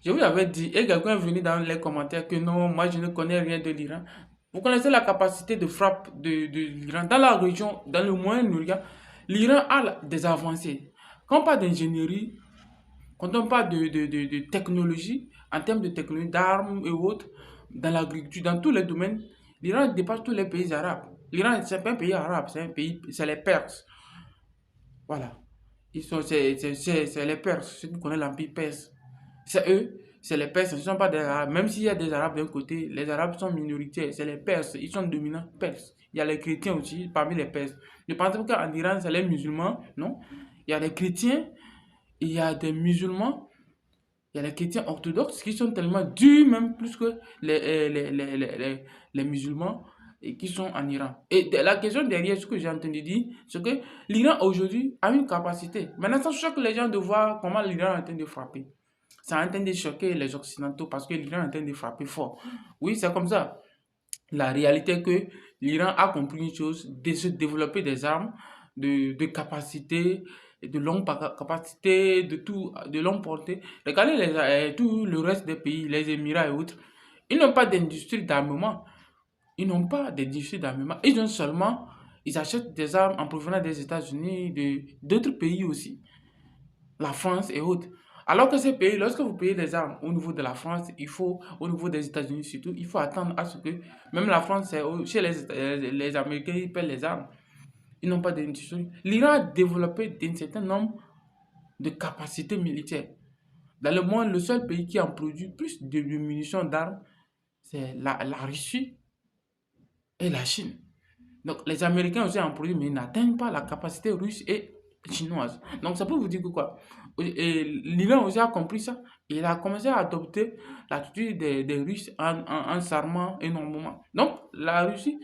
Je vous avais dit, et quelqu'un est venu dans les commentaires que non, moi je ne connais rien de l'Iran. Vous connaissez la capacité de frappe de l'Iran dans la région, dans le Moyen-Orient. L'Iran a des avancées. Quand on parle d'ingénierie, quand on parle de technologie, en termes de technologie, d'armes et autres, dans l'agriculture, dans tous les domaines, l'Iran dépasse tous les pays arabes. L'Iran, c'est pas un pays arabe, c'est un pays, c'est les Perses. Voilà. C'est les Perses, ceux qui connaissent l'Empire perse. C'est eux, c'est les Perses, ce ne sont pas des Arabes. Même s'il y a des Arabes d'un côté, les Arabes sont minoritaires, c'est les Perses, ils sont dominants Perses. Il y a les chrétiens aussi parmi les Perses. Je pense pas qu'en Iran, c'est les musulmans, non? Il y a les chrétiens, il y a des musulmans, il y a les chrétiens orthodoxes qui sont tellement durs, même plus que les musulmans et qui sont en Iran. Et la question derrière ce que j'ai entendu dire, c'est que l'Iran aujourd'hui a une capacité. Maintenant, ça choque les gens de voir comment l'Iran est en train de frapper. Ça est en train de choquer les Occidentaux parce que l'Iran est en train de frapper fort. Oui, c'est comme ça. La réalité est que l'Iran a compris une chose, de se développer des armes de capacité, de longue capacité, de longue portée. Regardez tout le reste des pays, les Émirats et autres, ils n'ont pas d'industrie d'armement. Ils n'ont pas d'industrie d'armement. Ils achètent des armes en provenance des États-Unis, d'autres pays aussi, la France et autres. Alors que ces pays, lorsque vous payez des armes au niveau de la France, au niveau des États-Unis surtout, il faut attendre à ce que, même la France, chez les Américains, ils paient les armes. Ils n'ont pas d'industrie. L'Iran a développé un certain nombre de capacités militaires. Dans le monde, le seul pays qui en produit plus de munitions d'armes, c'est la Russie et la Chine. Donc, les Américains aussi en produisent, mais ils n'atteignent pas la capacité russe et chinoise. Donc, ça peut vous dire que quoi? Et l'Iran aussi a compris ça. Il a commencé à adopter l'attitude des Russes en s'armant énormément. Donc, la Russie